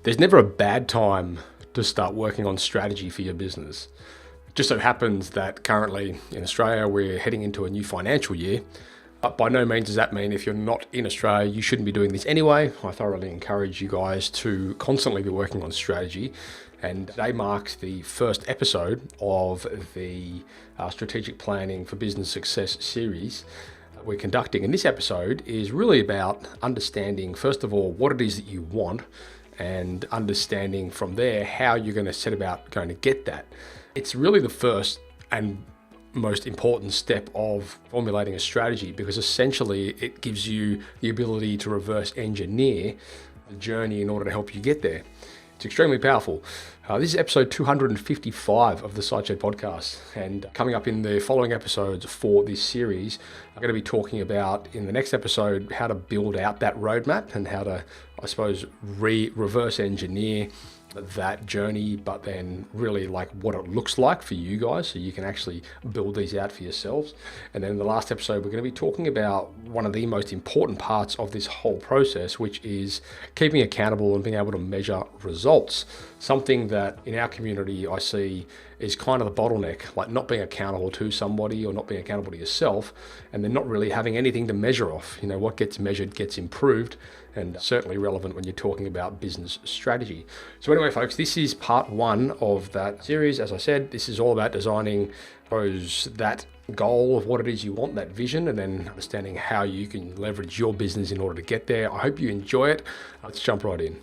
There's never a bad time to start working on strategy for your business. It just so happens that currently in Australia, we're heading into a new financial year. But by no means does that mean if you're not in Australia, you shouldn't be doing this anyway. I thoroughly encourage you guys to constantly be working on strategy. And today marks the first episode of the Strategic Planning for Business Success series we're conducting. And this episode is really about understanding, first of all, what it is that you want, and understanding from there how you're going to set about going to get that. It's really the first and most important step of formulating a strategy, because essentially it gives you the ability to reverse engineer the journey in order to help you get there. It's extremely powerful. This is episode 255 of the Sideshed podcast, and coming up in the following episodes for this series, I'm going to be talking about, in the next episode, how to build out that roadmap and how to, I suppose, reverse engineer that journey, but then really like what it looks like for you guys so you can actually build these out for yourselves. And then in the last episode, we're going to be talking about one of the most important parts of this whole process, which is keeping accountable and being able to measure results. Something that in our community I see is kind of the bottleneck, like not being accountable to somebody or not being accountable to yourself, and then not really having anything to measure off. You know, what gets measured gets improved, and certainly relevant when you're talking about business strategy. So anyway, folks, this is part one of that series. As I said, this is all about designing that goal of what it is you want, that vision, and then understanding how you can leverage your business in order to get there. I hope you enjoy it. Let's jump right in.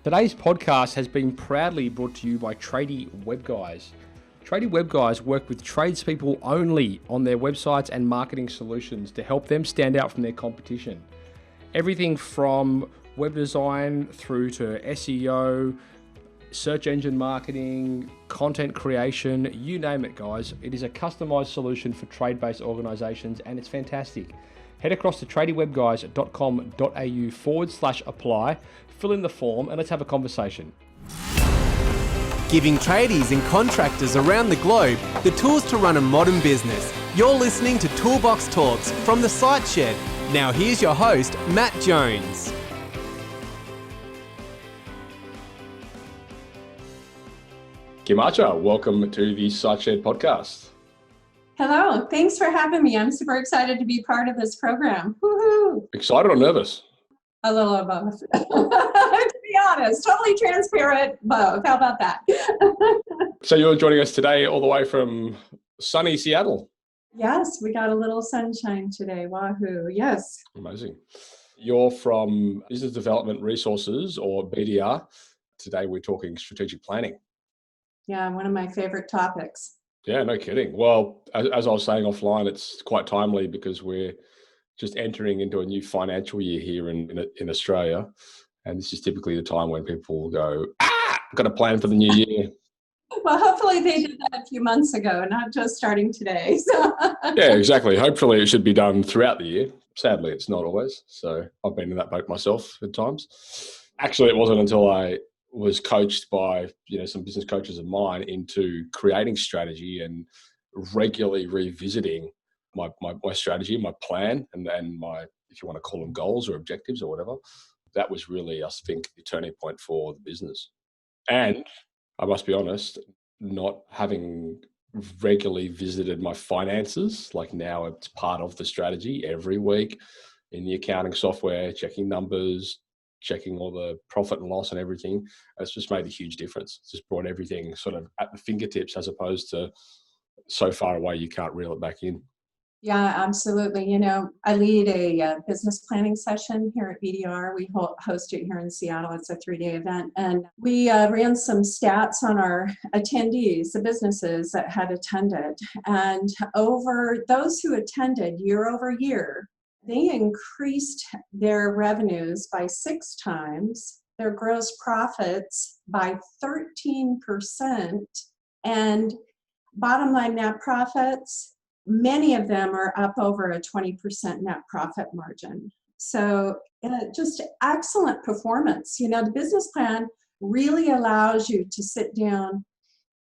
Today's podcast has been proudly brought to you by Tradie Web Guys. Tradie Web Guys work with tradespeople only on their websites and marketing solutions to help them stand out from their competition. Everything from web design through to SEO, search engine marketing, content creation, you name it, guys. It is a customized solution for trade-based organizations, and it's fantastic. Head across to tradiewebguys.com.au/apply, fill in the form, and let's have a conversation. Giving tradies and contractors around the globe the tools to run a modern business. You're listening to Toolbox Talks from the Sideshed. Now here's your host, Matt Jones. Kimacha, welcome to the Sideshed podcast. Hello, thanks for having me. I'm super excited to be part of this program. Woohoo! Excited or nervous? A little of both. To be honest, totally transparent, both. How about that? So you're joining us today all the way from sunny Seattle. Yes, we got a little sunshine today. Wahoo! Yes. Amazing. You're from Business Development Resources, or BDR. Today we're talking strategic planning. Yeah, one of my favorite topics. Yeah, no kidding. Well, as I was saying offline, it's quite timely because we're just entering into a new financial year here in Australia. And this is typically the time when people go, got a plan for the new year. Well, hopefully they did that a few months ago, not just starting today. So. Yeah, exactly. Hopefully it should be done throughout the year. Sadly, it's not always. So I've been in that boat myself at times. Actually, it wasn't until I was coached by some business coaches of mine into creating strategy and regularly revisiting my strategy, my plan, and my, if you want to call them goals or objectives or whatever. That was really, I think, the turning point for the business. And I must be honest, not having regularly visited my finances, like now it's part of the strategy every week in the accounting software, checking numbers, checking all the profit and loss and everything. It's just made a huge difference. It's just brought everything sort of at the fingertips, as opposed to so far away you can't reel it back in. Yeah, absolutely. I lead a business planning session here at BDR. We host it here in Seattle. It's a 3-day event. And we ran some stats on our attendees, the businesses that had attended. And over those who attended year over year, they increased their revenues by 6 times, their gross profits by 13%, and bottom line net profits, many of them are up over a 20% net profit margin. So just excellent performance. The business plan really allows you to sit down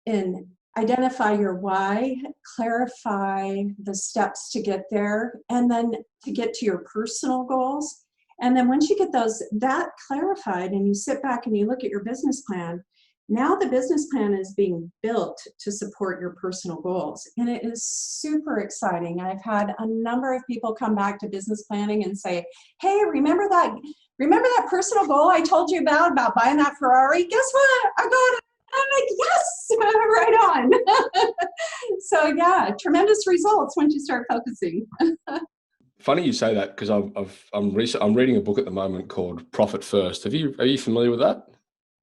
and identify your why, clarify the steps to get there, and then to get to your personal goals. And then once you get that clarified and you sit back and you look at your business plan, now the business plan is being built to support your personal goals. And it is super exciting. I've had a number of people come back to business planning and say, hey, remember that personal goal I told you about buying that Ferrari? Guess what? I got it. I'm like, yes, right on. So yeah, tremendous results once you start focusing. Funny you say that, because I'm reading a book at the moment called Profit First. Are you familiar with that?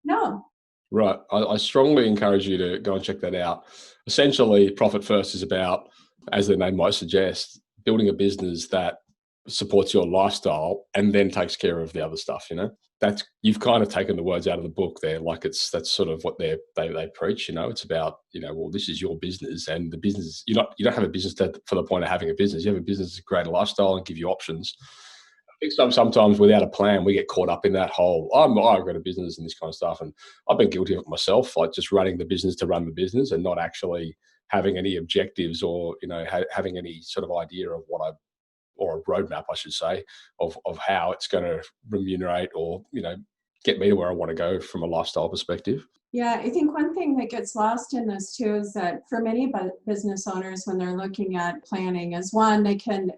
No. Right. I strongly encourage you to go and check that out. Essentially, Profit First is about, as the name might suggest, building a business that supports your lifestyle and then takes care of the other stuff. You've kind of taken the words out of the book there. Like that's sort of what they preach. It's about, well, this is your business, and the business, you don't have a business for the point of having a business. You have a business to create a lifestyle and give you options. I think sometimes without a plan, we get caught up in that whole, I've got a business and this kind of stuff. And I've been guilty of it myself, like just running the business to run the business and not actually having any objectives or, having any sort of idea of or a roadmap, I should say, of how it's going to remunerate or, get me to where I want to go from a lifestyle perspective. Yeah, I think one thing that gets lost in this too is that for many business owners, when they're looking at planning, is one,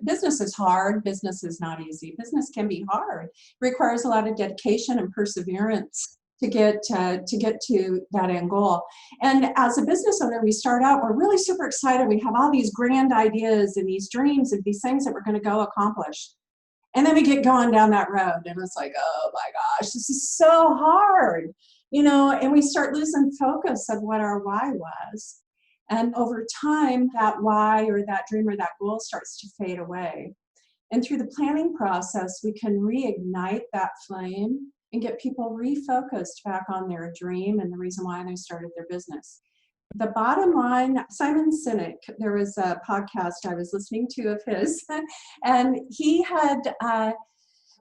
business is hard, business is not easy. Business can be hard. It requires a lot of dedication and perseverance to get to that end goal. And as a business owner, we start out, we're really super excited. We have all these grand ideas and these dreams and these things that we're going to go accomplish. And then we get going down that road and it's like, oh my gosh, this is so hard. And we start losing focus of what our why was. And over time, that why or that dream or that goal starts to fade away. And through the planning process, we can reignite that flame and get people refocused back on their dream and the reason why they started their business. The bottom line, Simon Sinek, there was a podcast I was listening to of his, and he had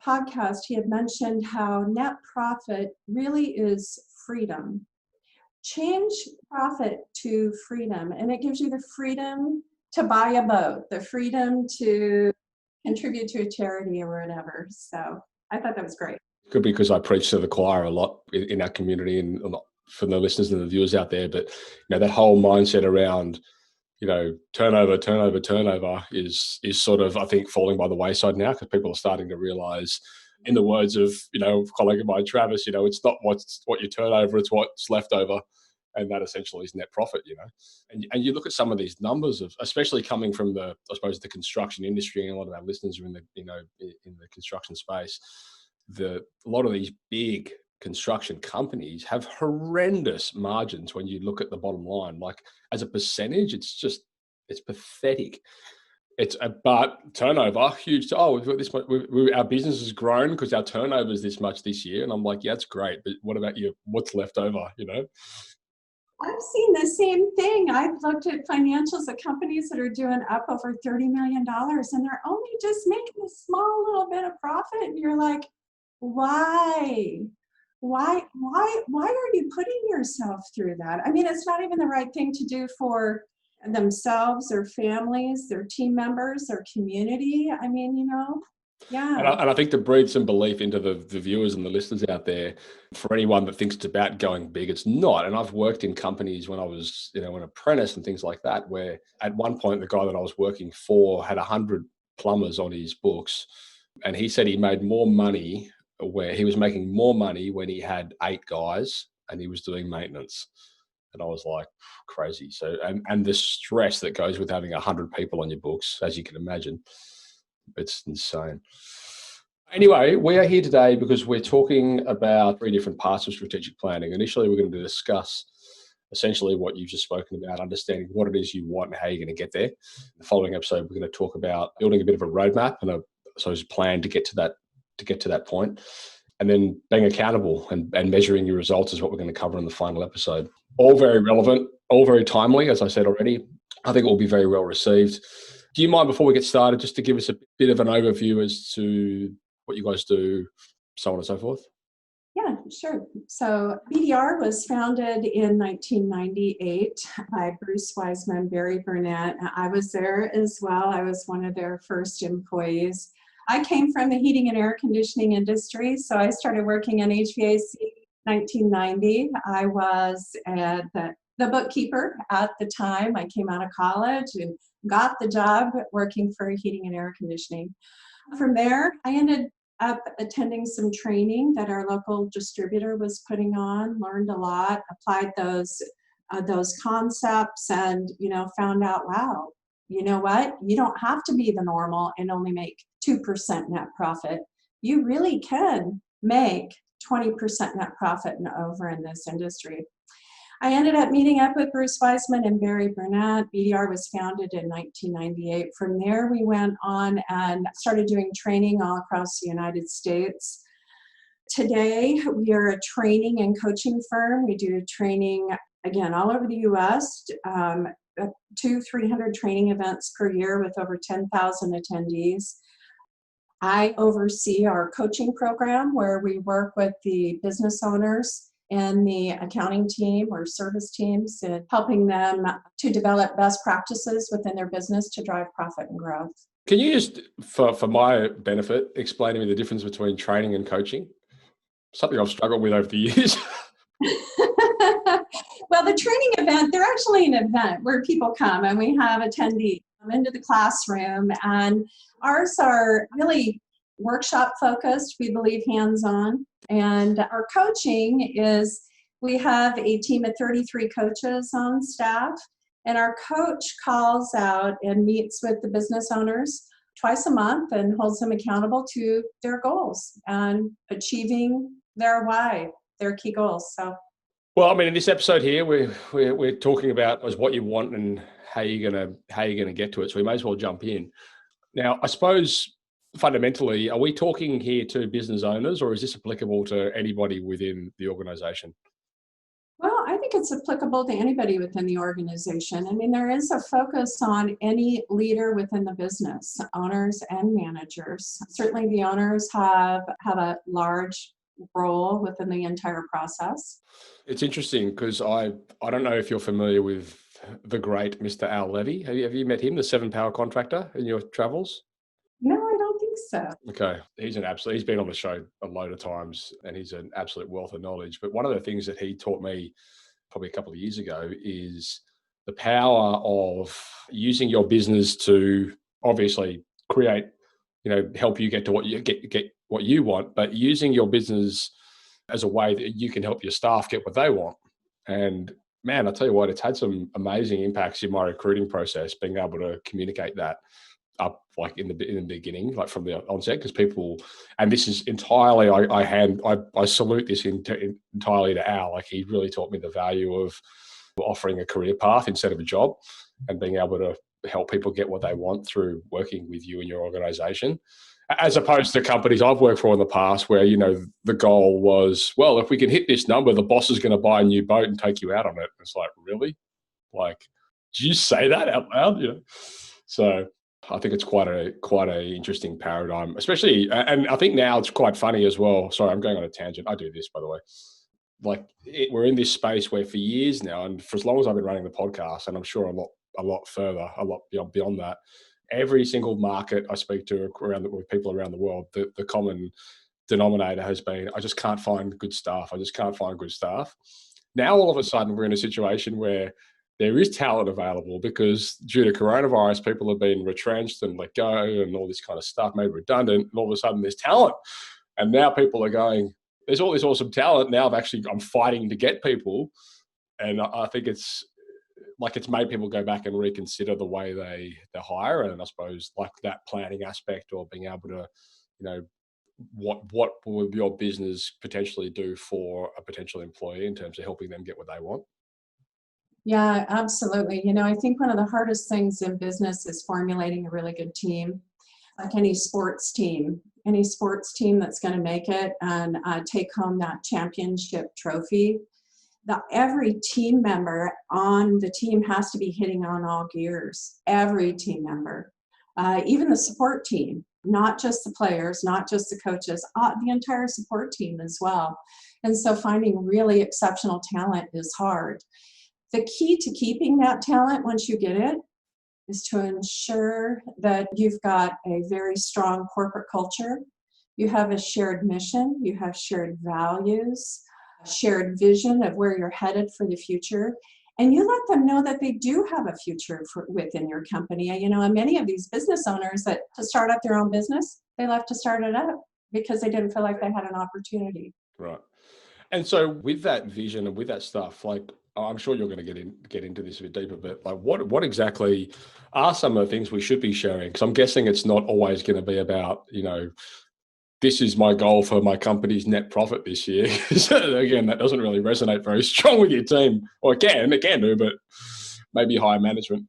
podcast, he had mentioned how net profit really is freedom. Change profit to freedom, and it gives you the freedom to buy a boat, the freedom to contribute to a charity or whatever. So I thought that was great. Could be because I preach to the choir a lot in our community and for the listeners and the viewers out there, but that whole mindset around turnover is sort of, I think, falling by the wayside now, because people are starting to realize, in the words of colleague of mine, Travis, it's not what you turn over, it's what's left over, and that essentially is net profit. And you look at some of these numbers of, especially coming from the construction industry, and a lot of our listeners are in the construction space. A lot of these big construction companies have horrendous margins when you look at the bottom line. Like, as a percentage, it's pathetic. But turnover, huge. We've got this much. Our business has grown because our turnover is this much this year. And I'm like, yeah, it's great. But what about you? What's left over, I've seen the same thing. I've looked at financials of companies that are doing up over $30 million and they're only just making a small little bit of profit. And you're like, why? Why are you putting yourself through that? I mean, it's not even the right thing to do for themselves, their families, their team members, their community. I mean, yeah. And I think to breathe some belief into the viewers and the listeners out there, for anyone that thinks it's about going big, it's not. And I've worked in companies when I was, an apprentice and things like that, where at one point, the guy that I was working for had 100 plumbers on his books. And he said he made more money, where he was making more money when he had 8 guys and he was doing maintenance. And I was like, crazy. So, and the stress that goes with having 100 people on your books, as you can imagine, it's insane. Anyway, we are here today because we're talking about 3 different parts of strategic planning. Initially, we're going to discuss essentially what you've just spoken about, understanding what it is you want and how you're going to get there. In the following episode, we're going to talk about building a bit of a roadmap and a plan to get to that point. And then being accountable and measuring your results is what we're going to cover in the final episode. All very relevant, all very timely, as I said already. I think it will be very well received. Do you mind, before we get started, just to give us a bit of an overview as to what you guys do, so on and so forth? Yeah, sure. So BDR was founded in 1998 by Bruce Wiseman, Barry Burnett. I was there as well. I was one of their first employees. I came from the heating and air conditioning industry, so I started working in HVAC 1990. I was the bookkeeper at the time. I came out of college and got the job working for heating and air conditioning. From there, I ended up attending some training that our local distributor was putting on, learned a lot, applied those concepts, and found out, wow, you know what? You don't have to be the normal and only make 2% net profit. You really can make 20% net profit and over in this industry. I ended up meeting up with Bruce Wiseman and Barry Burnett. BDR was founded in 1998. From there, we went on and started doing training all across the United States. Today, we are a training and coaching firm. We do training, again, all over the U.S., 200-300 training events per year with over 10,000 attendees. I oversee our coaching program where we work with the business owners and the accounting team or service teams and helping them to develop best practices within their business to drive profit and growth. Can you just, for my benefit, explain to me the difference between training and coaching? Something I've struggled with over the years. Well, the training event, they're actually an event where people come and we have attendees come into the classroom, and ours are really workshop focused. We believe hands-on. And our coaching is, we have a team of 33 coaches on staff, and our coach calls out and meets with the business owners twice a month and holds them accountable to their goals and achieving their why, their key goals. So, well, I mean, in this episode here, we're talking about is what you want and how you're gonna get to it. So we may as well jump in. Now, I suppose fundamentally, are we talking here to business owners, or is this applicable to anybody within the organization? well, I think it's applicable to anybody within the organization. I mean, there is a focus on any leader within the business, owners and managers. Certainly the owners have a large role within the entire process. It's interesting because I don't know if you're familiar with the great Mr. Al Levy. Have you met him, the 7-power contractor, in your travels? No, I don't think so. Okay. He's been on the show a load of times and he's an absolute wealth of knowledge. But one of the things that he taught me probably a couple of years ago is the power of using your business to obviously create, help you get to what you get what you want, but using your business as a way that you can help your staff get what they want. And man, I tell you what, it's had some amazing impacts in my recruiting process, being able to communicate that up like in the beginning, like from the onset, because people, and this is entirely, I salute this entirely to Al. Like, he really taught me the value of offering a career path instead of a job and being able to help people get what they want through working with you and your organization, as opposed to companies I've worked for in the past where, the goal was, well, if we can hit this number, the boss is going to buy a new boat and take you out on it. It's like, really? Like, did you say that out loud? So I think it's quite a interesting paradigm, especially, and I think now it's quite funny as well. Sorry, I'm going on a tangent. I do this, by the way. We're in this space where for years now, and for as long as I've been running the podcast, and I'm sure a lot further, a lot beyond that, every single market I speak to with people around the world, the common denominator has been, I just can't find good staff. I just can't find good staff. Now, all of a sudden, we're in a situation where there is talent available because due to coronavirus, people have been retrenched and let go and all this kind of stuff, made redundant. And all of a sudden there's talent. And now people are going, there's all this awesome talent. Now I'm fighting to get people. And I think it's made people go back and reconsider the way they hire. And I suppose like that planning aspect, or being able to, what will your business potentially do for a potential employee in terms of helping them get what they want? Yeah, absolutely. I think one of the hardest things in business is formulating a really good team. Like any sports team that's going to make it and take home that championship trophy, every team member on the team has to be hitting on all gears. Every team member, even the support team, not just the players, not just the coaches, the entire support team as well. And so finding really exceptional talent is hard. The key to keeping that talent once you get it is to ensure that you've got a very strong corporate culture. You have a shared mission, you have shared values, shared vision of where you're headed for the future. And you let them know that they do have a future within your company. And many of these business owners that to start up their own business, they left to start it up because they didn't feel like they had an opportunity. Right. And so with that vision and with that stuff, like I'm sure you're going to get into this a bit deeper, but like what exactly are some of the things we should be sharing? Because I'm guessing it's not always going to be about, this is my goal for my company's net profit this year. Again, that doesn't really resonate very strong with your team. Or it can do, but maybe higher management.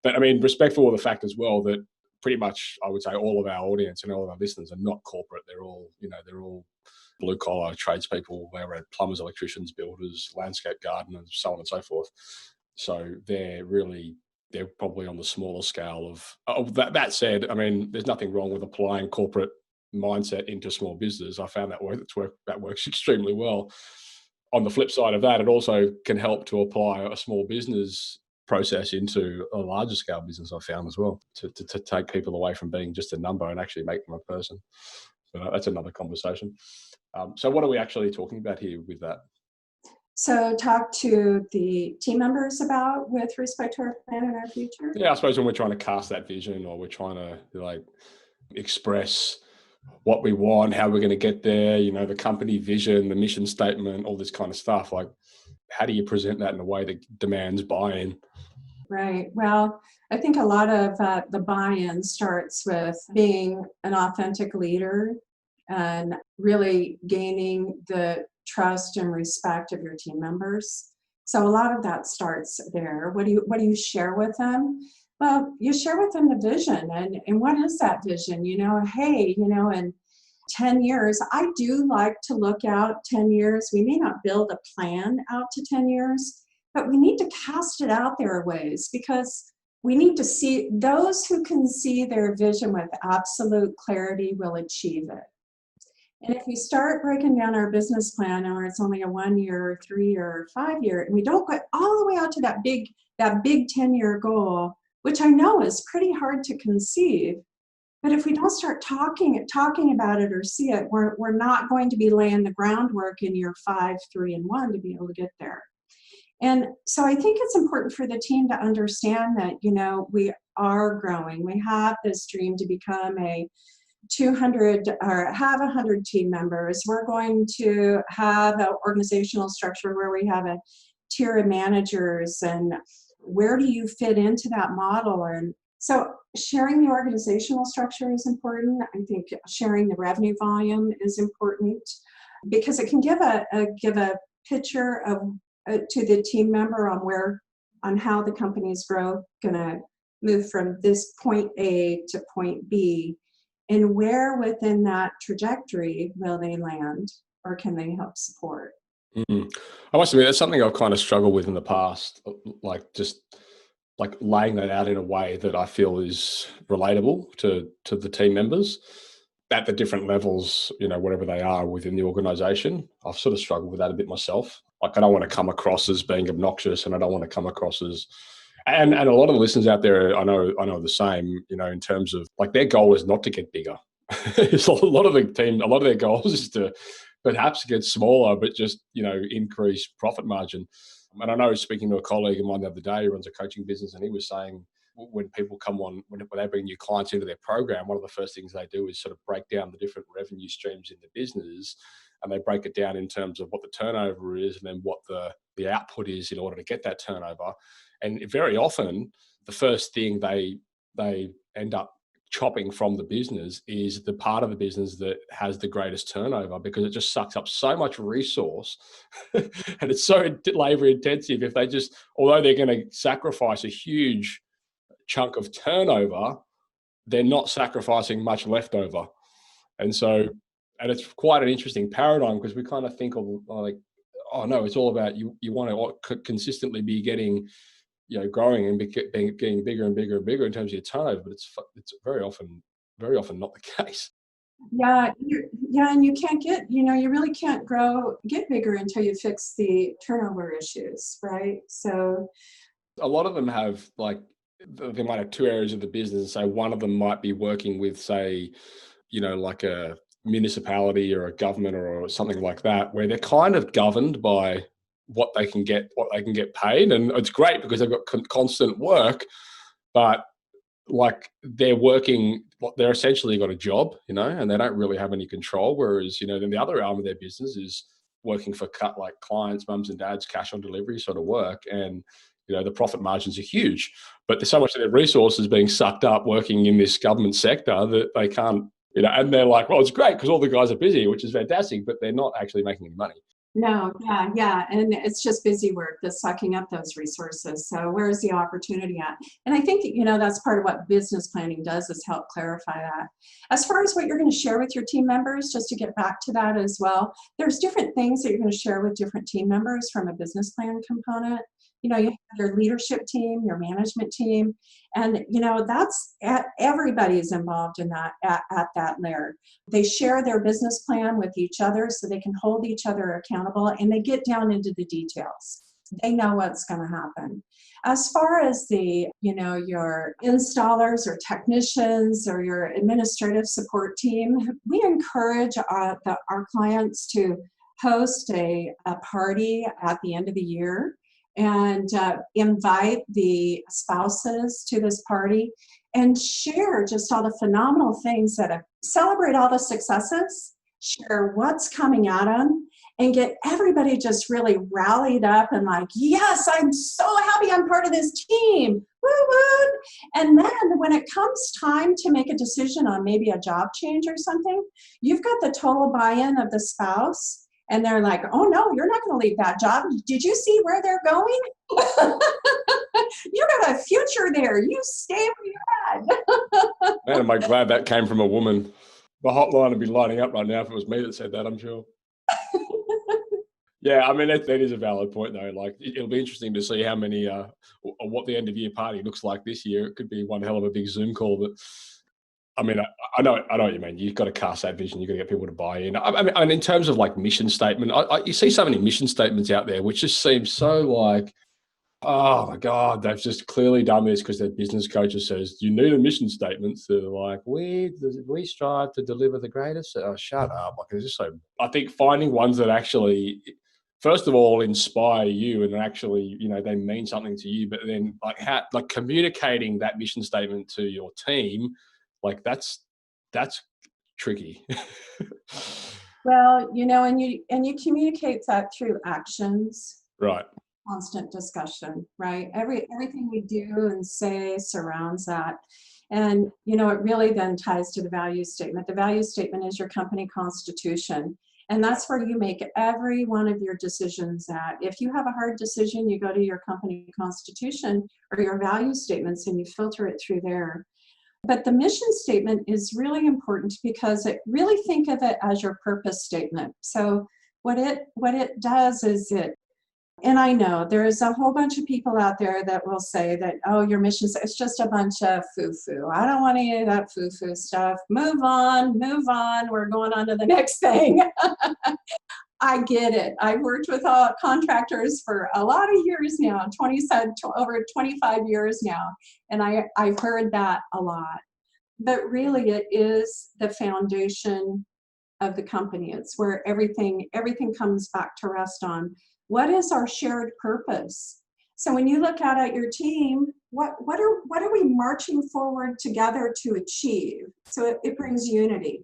But I mean, respectful of the fact as well that pretty much I would say all of our audience and all of our listeners are not corporate. They're all blue collar tradespeople. They're plumbers, electricians, builders, landscape gardeners, so on and so forth. So they're probably on the smaller scale of that. That said, I mean, there's nothing wrong with applying corporate mindset into small business. I found that works extremely well. On the flip side of that, it also can help to apply a small business process into a larger scale business. I found as well to take people away from being just a number and actually make them a person. So that's another conversation. So what are we actually talking about here with that? So talk to the team members about with respect to our plan and our future. Yeah, I suppose when we're trying to cast that vision or we're trying to express what we want, how we're going to get there, the company vision, the mission statement, all this kind of stuff. Like, how do you present that in a way that demands buy-in? Right. Well, I think a lot of the buy-in starts with being an authentic leader and really gaining the trust and respect of your team members. So a lot of that starts there. What do you share with them? Well, you share with them the vision and what is that vision? Hey, in 10 years, I do like to look out 10 years. We may not build a plan out to 10 years, but we need to cast it out there a ways because we need to see those who can see their vision with absolute clarity will achieve it. And if we start breaking down our business plan or it's only a 1 year, 3 year, 5 year, and we don't get all the way out to that big 10-year goal, which I know is pretty hard to conceive. But if we don't start talking about it or see it, we're not going to be laying the groundwork in year 5, 3, and 1 to be able to get there. And so I think it's important for the team to understand that, we are growing. We have this dream to become a 200 or have 100 team members. We're going to have an organizational structure where we have a tier of managers and where do you fit into that model? And so sharing the organizational structure is important. I think sharing the revenue volume is important because it can give a picture of to the team member on how the company's growth going to move from this point A to point B, and where within that trajectory will they land, or can they help support? Mm-hmm. I must admit, that's something I've kind of struggled with in the past, just laying that out in a way that I feel is relatable to the team members at the different levels, whatever they are within the organization. I've sort of struggled with that a bit myself. I don't want to come across as being obnoxious, and I don't want to come across as, and a lot of the listeners out there, I know the same, in terms of their goal is not to get bigger. It's a lot of their goals is to perhaps get smaller, but just, increase profit margin. And I know, speaking to a colleague of mine the other day who runs a coaching business, and he was saying when people come on, when they bring new clients into their program, one of the first things they do is sort of break down the different revenue streams in the business, and they break it down in terms of what the turnover is and then what the output is in order to get that turnover. And very often, the first thing they end up chopping from the business is the part of the business that has the greatest turnover, because it just sucks up so much resource and it's so labor intensive. If they just, although they're going to sacrifice a huge chunk of turnover, they're not sacrificing much leftover. And it's quite an interesting paradigm, because we kind of think of oh no, it's all about you want to consistently be getting, growing and getting bigger and bigger and bigger in terms of your turnover, but it's very often not the case. Yeah, and you can't get, you really can't get bigger until you fix the turnover issues, right? So a lot of them have they might have two areas of the business, and say one of them might be working with, say, like a municipality or a government or something like that, where they're kind of governed by what they can get paid. And it's great because they've got constant work, but like they're essentially got a job, and they don't really have any control. Whereas, then the other arm of their business is working for like clients, mums and dads, cash on delivery sort of work. And, the profit margins are huge, but there's so much of their resources being sucked up working in this government sector that they can't, and they're like, well, it's great because all the guys are busy, which is fantastic, but they're not actually making any money. No, yeah. And it's just busy work that's sucking up those resources. So where's the opportunity at? And I think, that's part of what business planning does, is help clarify that. As far as what you're going to share with your team members, just to get back to that as well, there's different things that you're going to share with different team members from a business plan component. You have your leadership team, your management team, and that's everybody's involved in that at that layer. They share their business plan with each other so they can hold each other accountable, and they get down into the details. They know what's going to happen. As far as the, your installers or technicians or your administrative support team, we encourage our clients to host a party at the end of the year and invite the spouses to this party and share just all the phenomenal things celebrate all the successes, share what's coming at them, and get everybody just really rallied up and like, yes, I'm so happy I'm part of this team. Woo woo. And then when it comes time to make a decision on maybe a job change or something, you've got the total buy-in of the spouse. And they're like, oh no, you're not going to leave that job. Did you see where they're going? You got a future there. You stay where you're at. Man, am I glad that came from a woman. The hotline would be lighting up right now if it was me that said that, I'm sure. Yeah, I mean, that is a valid point, though. Like, it'll be interesting to see how many, what the end of year party looks like this year. It could be one hell of a big Zoom call, but I mean, I know what you mean. You've got to cast that vision. You've got to get people to buy in. I mean, in terms of like mission statement, you see so many mission statements out there, which just seem so like, oh my God, they've just clearly done this because their business coach says, you need a mission statement. So they're like, we strive to deliver the greatest. Oh, shut up. Like, it's just so, I think finding ones that actually, first of all, inspire you and actually, they mean something to you, but then like communicating that mission statement to your team, like that's tricky. Well, and you communicate that through actions. Right. Constant discussion, right? Everything we do and say surrounds that. And, it really then ties to the value statement. The value statement is your company constitution. And that's where you make every one of your decisions at. If you have a hard decision, you go to your company constitution or your value statements and you filter it through there. But the mission statement is really important because really think of it as your purpose statement. So what it does is and I know there's a whole bunch of people out there that will say that, oh, your mission, it's just a bunch of foo-foo. I don't want any of that foo-foo stuff. Move on. We're going on to the next thing. I get it. I've worked with contractors for a lot of years now, over 25 years now, and I've heard that a lot. But really, it is the foundation of the company. It's where everything comes back to rest on. What is our shared purpose? So when you look out at your team, what are we marching forward together to achieve? So it brings unity.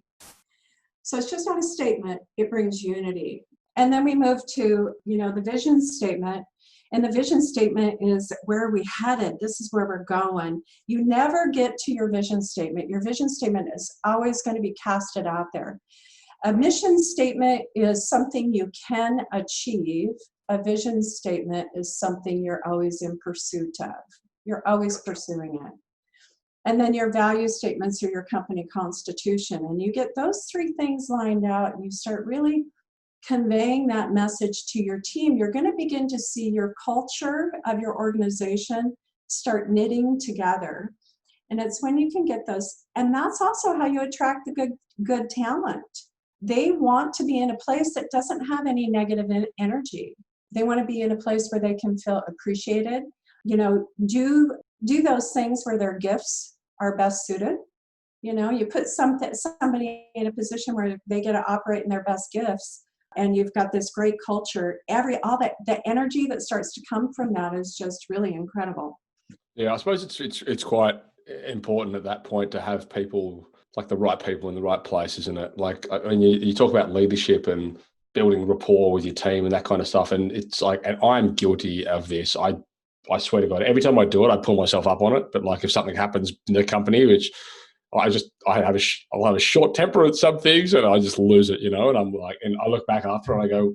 So it's just not a statement, it brings unity. And then we move to, the vision statement. And the vision statement is where are we headed? This is where we're going. You never get to your vision statement. Your vision statement is always going to be casted out there. A mission statement is something you can achieve. A vision statement is something you're always in pursuit of. You're always pursuing it. And then your value statements are your company constitution. And you get those three things lined out and you start really conveying that message to your team. You're going to begin to see your culture of your organization start knitting together. And it's when you can get those, and that's also how you attract the good talent. They want to be in a place that doesn't have any negative energy. They want to be in a place where they can feel appreciated. Do do those things where their gifts are best suited. You put somebody in a position where they get to operate in their best gifts, and you've got this great culture. All that the energy that starts to come from that is just really incredible. Yeah, I suppose it's quite important at that point to have people, like the right people in the right place, isn't it? Like, I mean, you talk about leadership and building rapport with your team and that kind of stuff, and it's like, and I'm guilty of this. I swear to God, every time I do it, I pull myself up on it. But like, if something happens in the company, which I'll have a short temper at some things, and I just lose it, And I'm like, and I look back after and I go,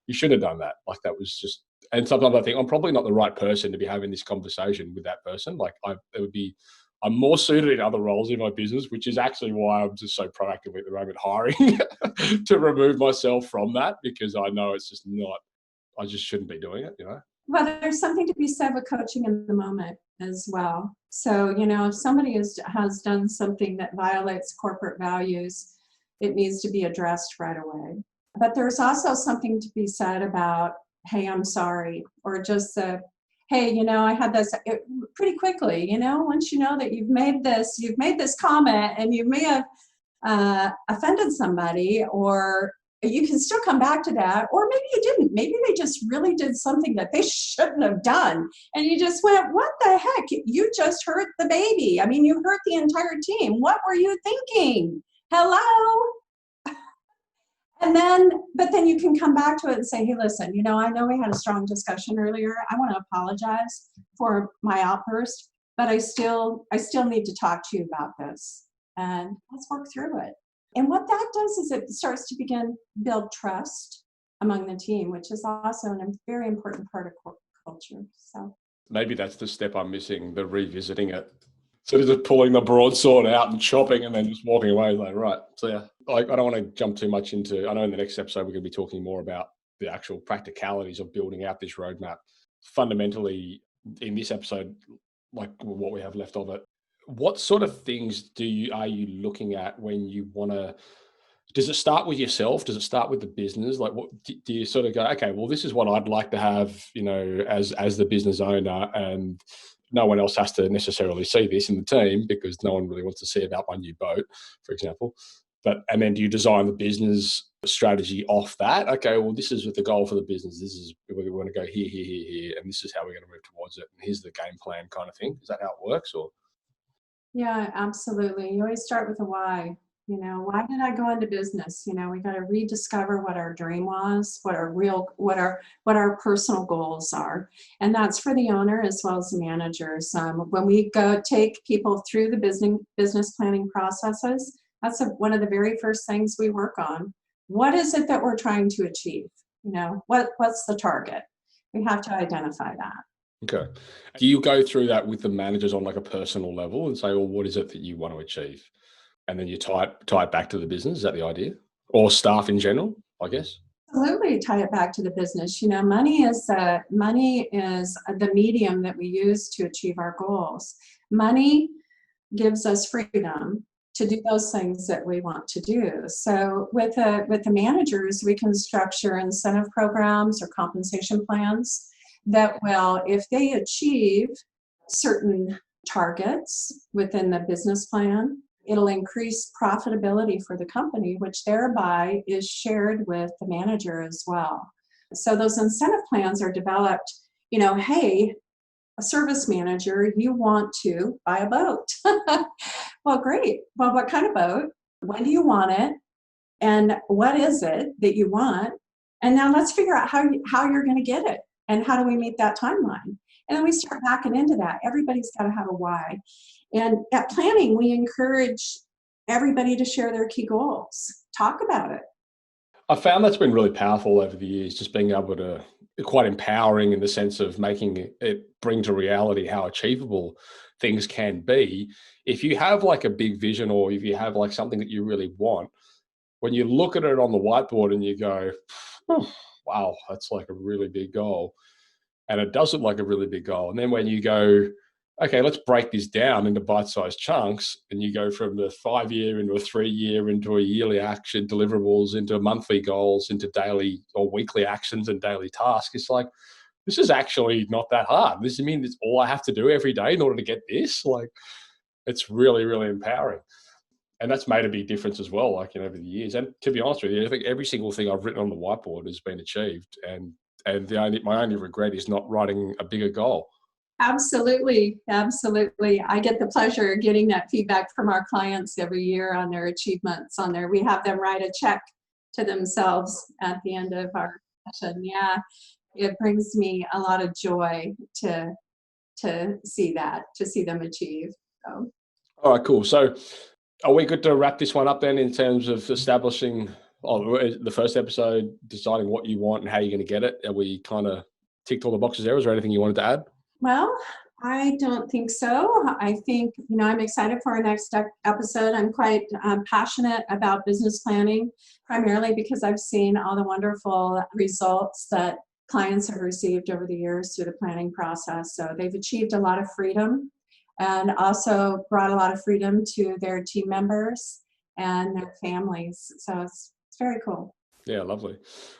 you should have done that. Like, that was just. And sometimes I think I'm probably not the right person to be having this conversation with that person. Like, I'm more suited in other roles in my business, which is actually why I'm just so proactive at the moment hiring to remove myself from that, because I know it's just not. I just shouldn't be doing it. Well, there's something to be said with coaching in the moment as well. So, if somebody has done something that violates corporate values, it needs to be addressed right away. But there's also something to be said about, hey, I'm sorry, or just hey, I had this pretty quickly, once you know that you've made this comment and you may have offended somebody, or you can still come back to that, or maybe you didn't. Maybe they just really did something that they shouldn't have done. And you just went, what the heck? You just hurt the baby. I mean, you hurt the entire team. What were you thinking? Hello? But then you can come back to it and say, hey, listen, I know we had a strong discussion earlier. I want to apologize for my outburst, but I still need to talk to you about this, and let's work through it. And what that does is it starts to build trust among the team, which is also a very important part of culture. So maybe that's the step I'm missing, the revisiting it. So just pulling the broadsword out and chopping and then just walking away, like, right. So yeah, like, I don't want to jump too much into, I know in the next episode, we're going to be talking more about the actual practicalities of building out this roadmap. Fundamentally, in this episode, like what we have left of it, what sort of things are you looking at when you want to, does it start with yourself? Does it start with the business? Like, what do you sort of go, okay, well, this is what I'd like to have, as the business owner, and no one else has to necessarily see this in the team because no one really wants to see about my new boat, for example. And then do you design the business strategy off that? Okay, well, this is the goal for the business. This is where we want to go here, and this is how we're going to move towards it. And here's the game plan kind of thing. Is that how it works? Or? Yeah, absolutely. You always start with a why. Why did I go into business? We got to rediscover what our dream was, what our personal goals are. And that's for the owner as well as the managers. When we go take people through the business planning processes, that's one of the very first things we work on. What is it that we're trying to achieve? What's the target? We have to identify that. Okay. Do you go through that with the managers on like a personal level and say, well, what is it that you want to achieve? And then you tie it back to the business. Is that the idea? Or staff in general, I guess? Absolutely, tie it back to the business. Money is the medium that we use to achieve our goals. Money gives us freedom to do those things that we want to do. So with the managers, we can structure incentive programs or compensation plans that will, if they achieve certain targets within the business plan, it'll increase profitability for the company, which thereby is shared with the manager as well. So those incentive plans are developed, hey, a service manager, you want to buy a boat. Well, great. Well, what kind of boat? When do you want it? And what is it that you want? And now let's figure out how you're going to get it. And how do we meet that timeline? And then we start backing into that. Everybody's got to have a why. And at planning, we encourage everybody to share their key goals. Talk about it. I found that's been really powerful over the years, just being able to, quite empowering in the sense of making it bring to reality how achievable things can be. If you have like a big vision, or if you have like something that you really want, when you look at it on the whiteboard and you go, oh, wow, that's like a really big goal. And it does look like a really big goal. And then when you go, okay, let's break this down into bite-sized chunks, and you go from the 5-year into a 3-year, into a yearly action deliverables, into monthly goals, into daily or weekly actions and daily tasks. It's like, this is actually not that hard. This, I mean, it's all I have to do every day in order to get this. Like, it's really, really empowering. And that's made a big difference as well, like, over the years. And to be honest with you, I think every single thing I've written on the whiteboard has been achieved. And my only regret is not writing a bigger goal. Absolutely. Absolutely. I get the pleasure of getting that feedback from our clients every year on their achievements we have them write a check to themselves at the end of our session. Yeah. It brings me a lot of joy to see them achieve. So. All right, cool. So are we good to wrap this one up then in terms of establishing the first episode, deciding what you want and how you're going to get it? Are we kind of ticked all the boxes there? Is there anything you wanted to add? Well, I don't think so. I think, I'm excited for our next episode. I'm quite passionate about business planning, primarily because I've seen all the wonderful results that clients have received over the years through the planning process. So they've achieved a lot of freedom and also brought a lot of freedom to their team members and their families. So it's very cool. Yeah, lovely.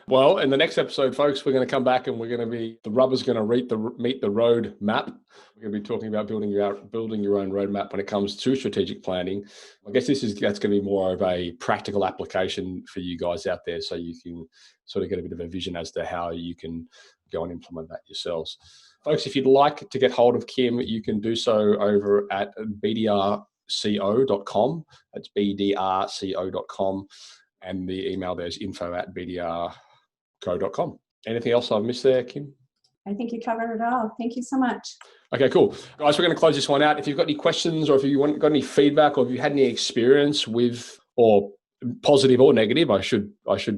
Well, in the next episode, folks, we're going to come back and the rubber's going to meet the road map. We're going to be talking about building your own roadmap when it comes to strategic planning. I guess that's going to be more of a practical application for you guys out there, so you can sort of get a bit of a vision as to how you can go and implement that yourselves. Folks, if you'd like to get hold of Kim, you can do so over at bdrco.com. That's bdrco.com. And the email there is info@bdrco.com. Anything else I've missed there, Kim? I think you covered it all. Thank you so much. Okay, cool. Guys, we're going to close this one out. If you've got any questions or if you got any feedback or if you had any experience with, or positive or negative, I should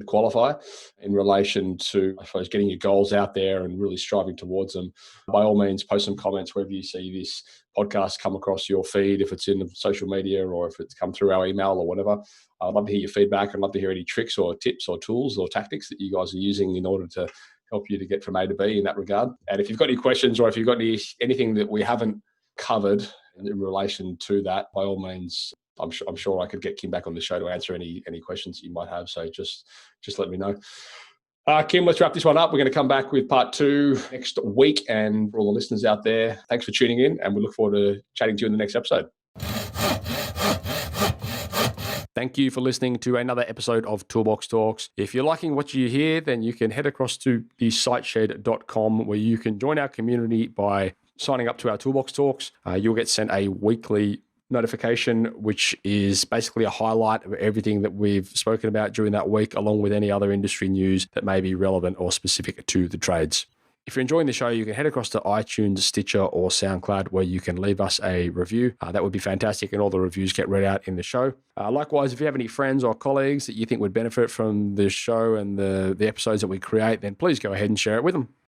qualify, in relation to, I suppose, getting your goals out there and really striving towards them, by all means, post some comments wherever you see this podcast come across your feed, if it's in social media or if it's come through our email or whatever. I'd love to hear your feedback. I'd love to hear any tricks or tips or tools or tactics that you guys are using in order to help you to get from A to B in that regard. And if you've got any questions or if you've got anything that we haven't covered in relation to that, by all means, I'm sure I could get Kim back on the show to answer any questions that you might have. So just let me know. Kim, let's wrap this one up. We're going to come back with part 2 next week. And for all the listeners out there, thanks for tuning in, and we look forward to chatting to you in the next episode. Thank you for listening to another episode of Toolbox Talks. If you're liking what you hear, then you can head across to thesiteshed.com, where you can join our community by signing up to our Toolbox Talks. You'll get sent a weekly notification, which is basically a highlight of everything that we've spoken about during that week, along with any other industry news that may be relevant or specific to the trades. If you're enjoying the show, you can head across to iTunes, Stitcher, or SoundCloud, where you can leave us a review. That would be fantastic, and all the reviews get read out in the show. Likewise, if you have any friends or colleagues that you think would benefit from the show and the episodes that we create, then please go ahead and share it with them.